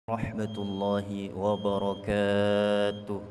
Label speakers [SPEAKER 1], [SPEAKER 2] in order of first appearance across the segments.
[SPEAKER 1] ورحمة الله وبركاته.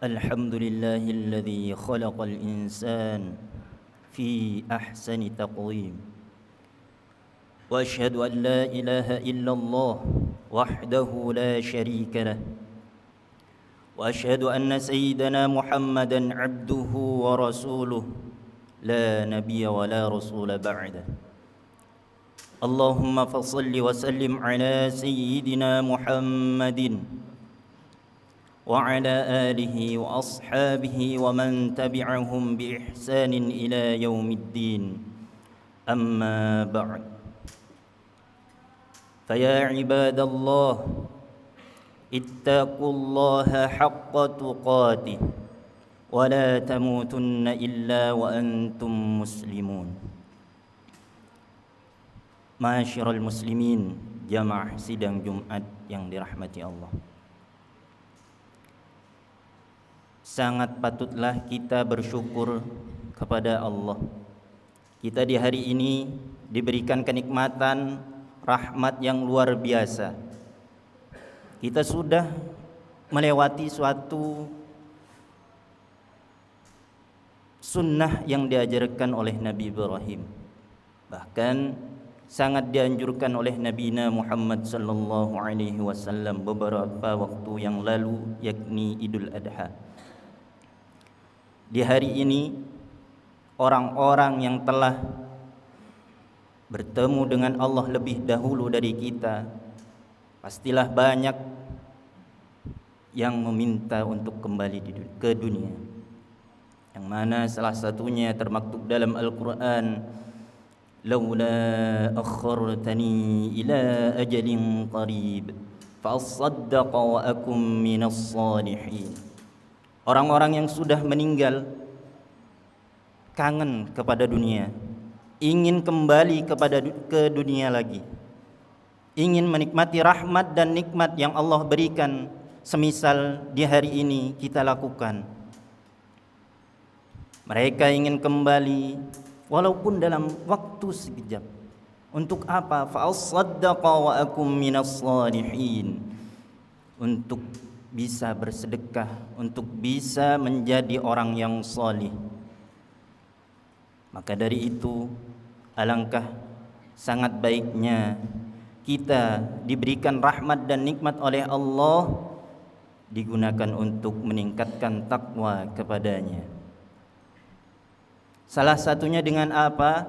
[SPEAKER 1] الحمد لله الذي خلق الإنسان في أحسن تقويم، وأشهد أن لا إله إلا الله وحده لا شريك له، وأشهد أن سيدنا محمدًا عبده ورسوله لا نبي ولا رسول بعده. اللهم فصل وسلم على سيدنا محمد وعلى آله وأصحابه ومن تبعهم بإحسان إلى يوم الدين. أما بعد، فيا عباد الله، ittaqullaha haqqa tuqatih wa la tamutunna illa wa antum muslimun. Ma'asyiral muslimin, jamaah sidang Jumat yang dirahmati Allah. Sangat patutlah kita bersyukur kepada Allah. Kita di hari ini diberikan kenikmatan, rahmat yang luar biasa. Kita sudah melewati suatu sunnah yang diajarkan oleh Nabi Ibrahim. Bahkan sangat dianjurkan oleh Nabi Muhammad sallallahu alaihi wasallam beberapa waktu yang lalu, yakni Idul Adha. Di hari ini orang-orang yang telah bertemu dengan Allah lebih dahulu dari kita, pastilah banyak yang meminta untuk kembali ke dunia, yang mana salah satunya termaktub dalam Al-Quran, laula akhartani ila ajalin qarib fa asaddaqa wa akum minas salihin. Orang-orang yang sudah meninggal kangen kepada dunia, ingin kembali ke dunia lagi, ingin menikmati rahmat dan nikmat yang Allah berikan, semisal di hari ini kita lakukan. Mereka ingin kembali walaupun dalam waktu sekejap. Untuk apa? Fa asaddaqa wa akum minas salihin. Untuk bisa bersedekah, untuk bisa menjadi orang yang salih. Maka dari itu, alangkah sangat baiknya kita diberikan rahmat dan nikmat oleh Allah, digunakan untuk meningkatkan takwa kepadanya. Salah satunya dengan apa?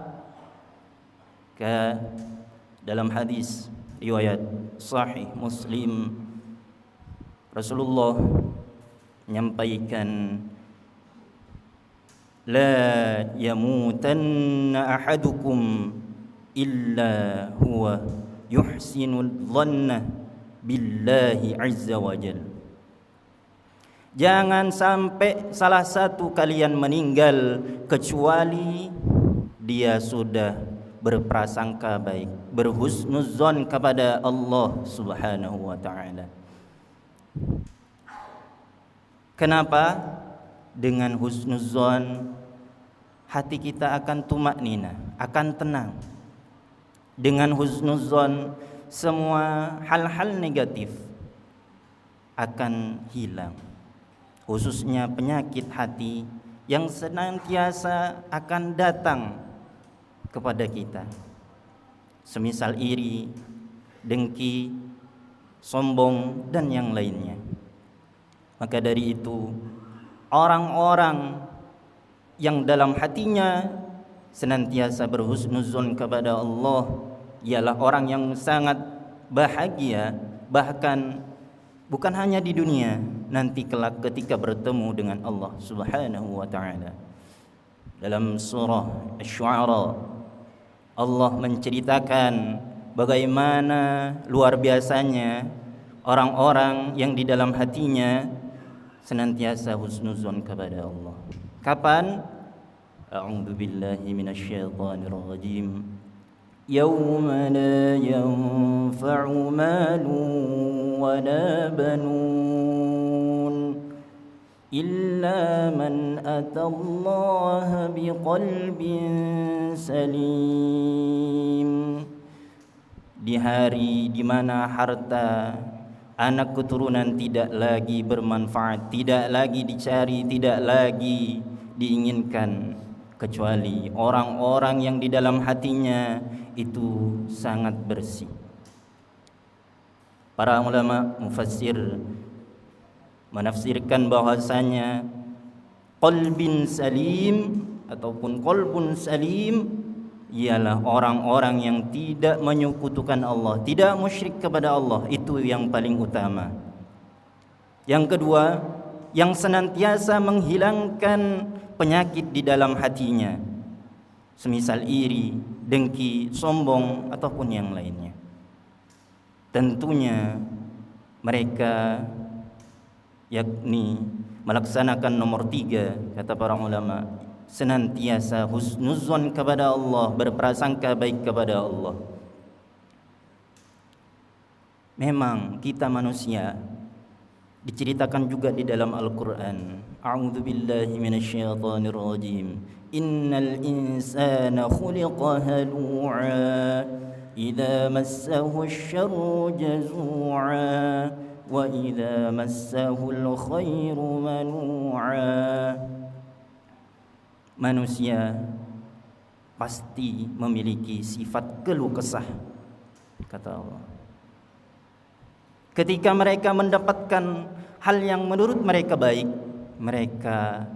[SPEAKER 1] Dalam hadis riwayat Sahih Muslim, Rasulullah menyampaikan, la yamutanna ahadukum illa huwa yuhsinul dhanna billahi azza wa jalla. Jangan sampai salah satu kalian meninggal kecuali dia sudah berprasangka baik, berhusnuzon kepada Allah Subhanahu wa ta'ala. Kenapa? Dengan husnuzon hati kita akan tumaknina, akan tenang. Dengan husnuzon semua hal-hal negatif akan hilang, khususnya penyakit hati yang senantiasa akan datang kepada kita, semisal iri, dengki, sombong, dan yang lainnya. Maka dari itu, orang-orang yang dalam hatinya senantiasa berhusnuzon kepada Allah ialah orang yang sangat bahagia, bahkan bukan hanya di dunia, nanti kelak ketika bertemu dengan Allah Subhanahu wa ta'ala. Dalam surah Asy-Syu'ara, Allah menceritakan bagaimana luar biasanya orang-orang yang di dalam hatinya senantiasa husnuzon kepada Allah. Kapan? A'udzu billahi minasyaitonir rajim. Yauma la yanfa'u malun wa la banun illa man atallaha biqalbin salim. Di hari di mana harta, anak keturunan tidak lagi bermanfaat, tidak lagi dicari, tidak lagi diinginkan, kecuali orang-orang yang di dalam hatinya itu sangat bersih. Para ulama mufassir menafsirkan bahwasanya qalbin salim ataupun qalbun salim ialah orang-orang yang tidak menyekutukan Allah, tidak musyrik kepada Allah. Itu yang paling utama. Yang kedua, yang senantiasa menghilangkan penyakit di dalam hatinya, semisal iri, dengki, sombong, ataupun yang lainnya. Tentunya mereka yakni melaksanakan nomor 3 kata para ulama, senantiasa husnuzon kepada Allah, berprasangka baik kepada Allah. Memang kita manusia diceritakan juga di dalam Al-Qur'an, a'udzubillahi minasyaitonir rajim, innal insana khuliqa halu'a idza massahu asy-syarru jazu'a wa idza massahu al-khairu manu'a. Manusia pasti memiliki sifat keluh kesah, kata Allah. Ketika mereka mendapatkan hal yang menurut mereka baik, mereka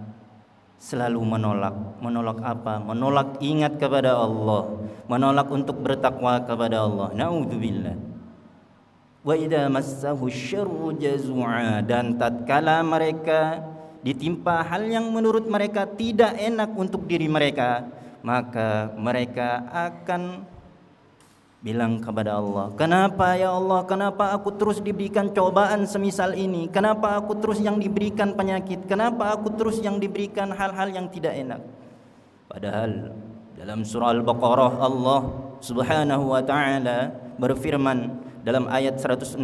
[SPEAKER 1] selalu menolak. Menolak apa? Menolak ingat kepada Allah, menolak untuk bertakwa kepada Allah. Na'udzubillah. Wa idza massahu syarru jazu'a, dan tatkala mereka ditimpa hal yang menurut mereka tidak enak untuk diri mereka, maka mereka akan bilang kepada Allah, kenapa ya Allah, kenapa aku terus diberikan cobaan semisal ini, kenapa aku terus yang diberikan penyakit, kenapa aku terus yang diberikan hal-hal yang tidak enak. Padahal dalam surah Al-Baqarah Allah subhanahu wa ta'ala berfirman dalam ayat 216,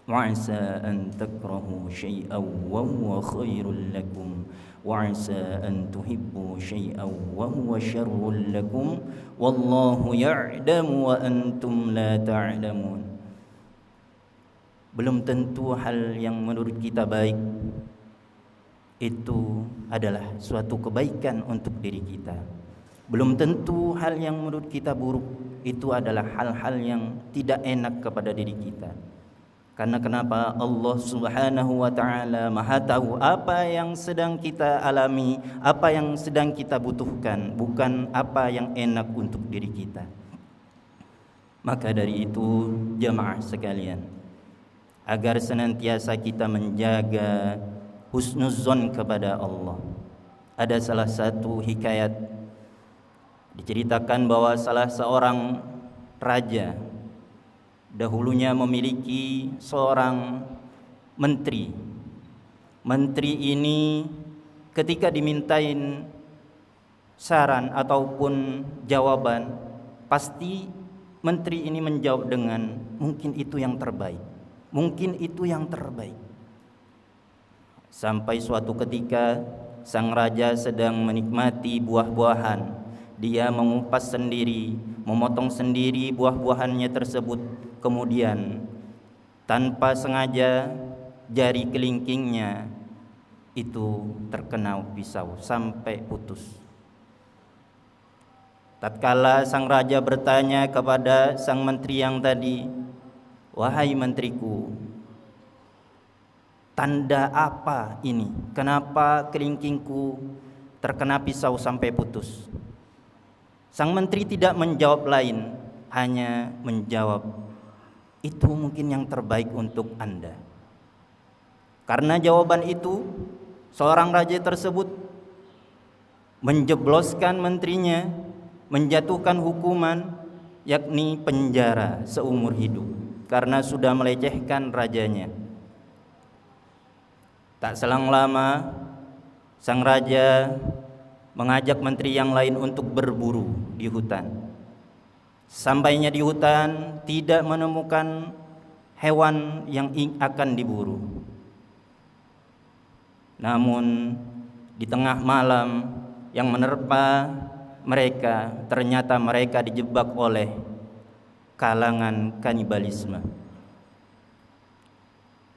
[SPEAKER 1] wa'asa an takrahu syai'an wa huwa khairul lakum wa'asa an tuhibbu syai'an wa huwa syarrul lakum wallahu ya'lamu wa antum la ta'lamun. Belum tentu hal yang menurut kita baik itu adalah suatu kebaikan untuk diri kita. Belum tentu hal yang menurut kita buruk itu adalah hal-hal yang tidak enak kepada diri kita. Karena kenapa? Allah subhanahu wa ta'ala maha tahu apa yang sedang kita alami, apa yang sedang kita butuhkan, bukan apa yang enak untuk diri kita. Maka dari itu jamaah sekalian, agar senantiasa kita menjaga husnuzon kepada Allah. Ada salah satu hikayat diceritakan bahwa salah seorang raja dahulunya memiliki seorang menteri. Menteri ini ketika dimintain saran ataupun jawaban, pasti menteri ini menjawab dengan mungkin itu yang terbaik, mungkin itu yang terbaik. Sampai suatu ketika sang raja sedang menikmati buah-buahan, dia mengupas sendiri, memotong sendiri buah-buahannya tersebut. Kemudian tanpa sengaja jari kelingkingnya itu terkena pisau sampai putus. Tatkala sang raja bertanya kepada sang menteri yang tadi, wahai menteriku, tanda apa ini? Kenapa kelingkingku terkena pisau sampai putus? Sang menteri tidak menjawab lain, hanya menjawab, itu mungkin yang terbaik untuk Anda. Karena jawaban itu, seorang raja tersebut menjebloskan menterinya, menjatuhkan hukuman, yakni penjara seumur hidup, karena sudah melecehkan rajanya. Tak selang lama, sang raja mengajak menteri yang lain untuk berburu di hutan. Sampainya di hutan, tidak menemukan hewan yang akan diburu. Namun di tengah malam yang menerpa mereka, ternyata mereka dijebak oleh kalangan kanibalisme.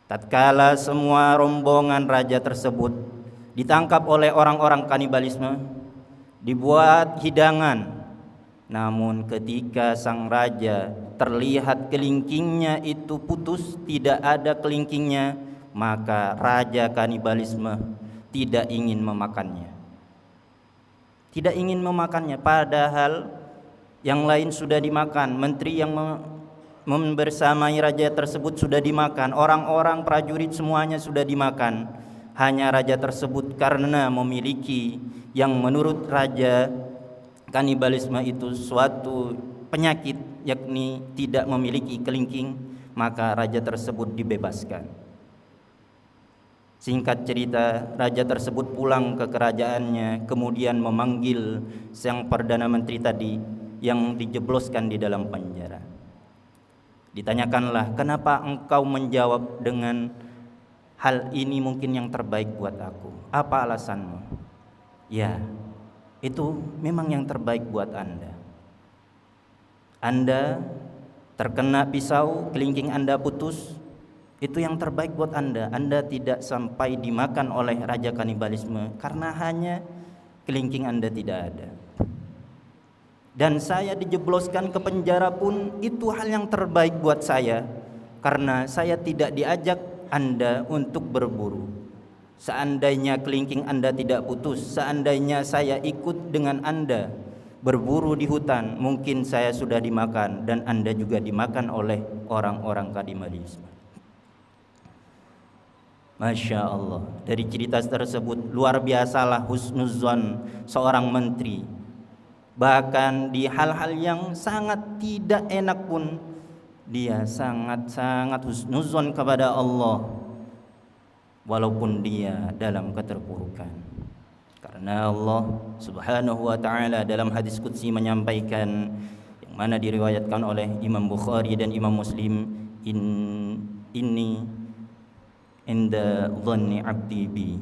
[SPEAKER 1] Tatkala semua rombongan raja tersebut ditangkap oleh orang-orang kanibalisme, dibuat hidangan. Namun ketika sang raja terlihat kelingkingnya itu putus, tidak ada kelingkingnya, maka raja kanibalisme tidak ingin memakannya. Tidak ingin memakannya, padahal yang lain sudah dimakan. Menteri yang membersamai raja tersebut sudah dimakan, orang-orang prajurit semuanya sudah dimakan. Hanya raja tersebut karena memiliki yang menurut raja kanibalisme itu suatu penyakit, yakni tidak memiliki kelingking, maka raja tersebut dibebaskan. Singkat cerita, raja tersebut pulang ke kerajaannya, kemudian memanggil sang Perdana Menteri tadi yang dijebloskan di dalam penjara. Ditanyakanlah, kenapa engkau menjawab dengan hal ini mungkin yang terbaik buat aku? Apa alasanmu? Ya, itu memang yang terbaik buat Anda. Anda terkena pisau, kelingking Anda putus, itu yang terbaik buat Anda. Anda tidak sampai dimakan oleh raja kanibalisme karena hanya kelingking Anda tidak ada. Dan saya dijebloskan ke penjara pun itu hal yang terbaik buat saya, karena saya tidak diajak Anda untuk berburu. Seandainya kelingking Anda tidak putus, seandainya saya ikut dengan Anda berburu di hutan, mungkin saya sudah dimakan dan Anda juga dimakan oleh orang-orang kanibalisme. Masya Allah, dari cerita tersebut luar biasalah husnuzon seorang menteri. Bahkan di hal-hal yang sangat tidak enak pun dia sangat-sangat husnuzon kepada Allah, walaupun dia dalam keterpurukan. Karena Allah Subhanahu wa ta'ala dalam hadis qudsi menyampaikan, yang mana diriwayatkan oleh Imam Bukhari dan Imam Muslim, inni inda dhanni abdi bi,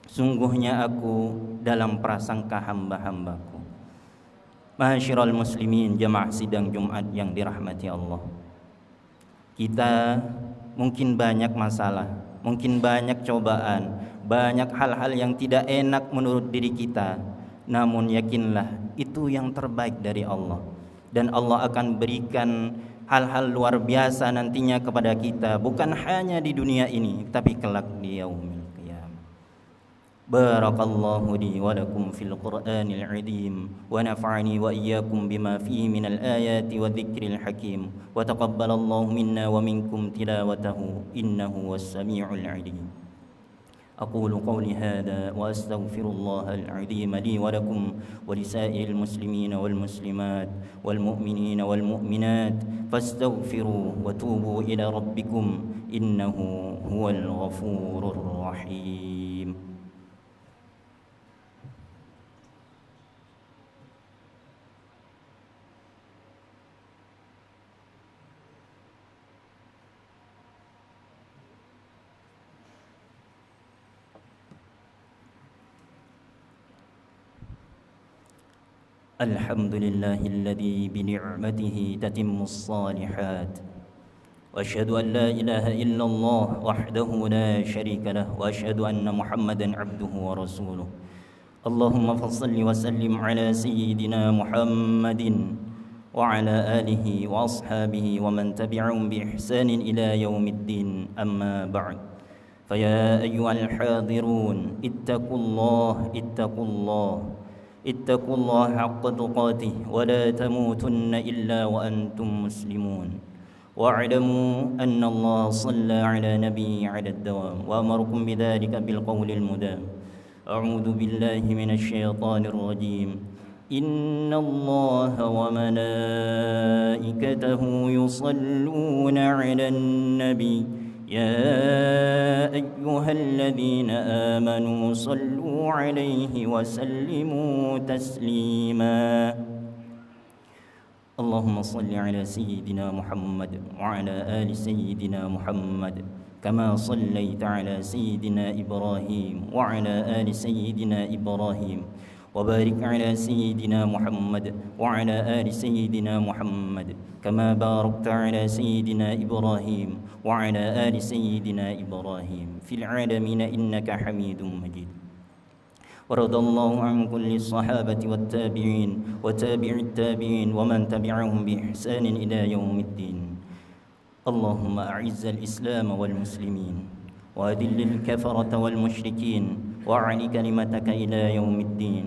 [SPEAKER 1] sungguhnya aku dalam prasangka hamba-hambaku. Ma'asyiral muslimin, jamaah sidang Jumat yang dirahmati Allah. Kita mungkin banyak masalah, mungkin banyak cobaan, banyak hal-hal yang tidak enak menurut diri kita. Namun yakinlah itu yang terbaik dari Allah, dan Allah akan berikan hal-hal luar biasa nantinya kepada kita, bukan hanya di dunia ini tapi kelak di yaumil qiyamah. Barakallahu li wa lakum fil Qur'anil 'azim wa nafa'ani wa iyyakum bima fihi minal ayati wa dzikril hakim wa taqabbalallahu minna wa minkum tilawatahu innahu was-sami'ul 'alim. أقول قولي هذا وأستغفر الله العظيم لي ولكم ولسائر المسلمين والمسلمات والمؤمنين والمؤمنات فاستغفروا وتوبوا إلى ربكم إنه هو الغفور الرحيم. الحمد لله الذي بنعمته تتم الصالحات، وأشهد أن لا إله إلا الله وحده لا شريك له، وأشهد أن محمدا عبده ورسوله. اللهم فصل وسلم على سيدنا محمد وعلى آله وأصحابه ومن تبعهم بإحسان إلى يوم الدين. أما بعد، فيا أيها الحاضرون اتقوا الله اتقوا الله اتقوا الله حق تقاته ولا تموتن إلا وأنتم مسلمون، واعلموا أن الله صلى على نبيه على الدوام وأمركم بذلك بالقول المدام. أعوذ بالله من الشيطان الرجيم. إن الله وملائكته يصلون على النبي يا أيها الذين آمنوا صلوا عليه وسلموا تسليما. اللهم صل على سيدنا محمد وعلى آل سيدنا محمد كما صليت على سيدنا إبراهيم وعلى آل سيدنا إبراهيم، وبارك على سيدنا محمد وعلى آل سيدنا محمد كما باركت على سيدنا إبراهيم وعلى آل سيدنا إبراهيم في العالمين إنك حميد مجيد. ورضى الله عن كل الصحابة والتابعين وتابع التابعين ومن تبعهم بإحسان إلى يوم الدين. اللهم أعز الإسلام والمسلمين وأذل الكفرة والمشركين وأعل كلمتك إلى يوم الدين.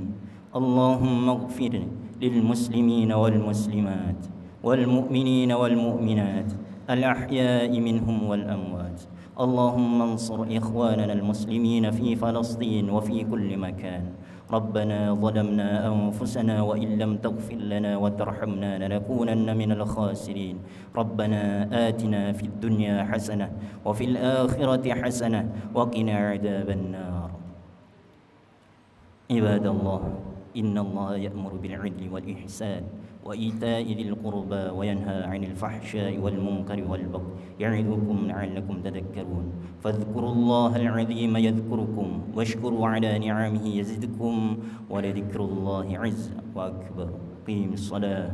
[SPEAKER 1] اللهم اغفر للمسلمين والمسلمات والمؤمنين والمؤمنات الأحياء منهم والأموات. اللهم انصر إخواننا المسلمين في فلسطين وفي كل مكان، ربنا ظلمنا أنفسنا وإن لم تغفر لنا وترحمنا لنكونن من الخاسرين ربنا آتنا في الدنيا حسنة وفي الآخرة حسنة وقنا عذاب النار عباد الله إن الله يأمر بالعدل والإحسان وإيتاء ذي القربى وينهى عن الفحشاء والمنكر والبغي يعظكم لعلكم تذكرون فاذكروا الله العظيم يذكركم واشكروا على نعمه يزدكم ولذكر الله عز وأكبر قيم الصلاة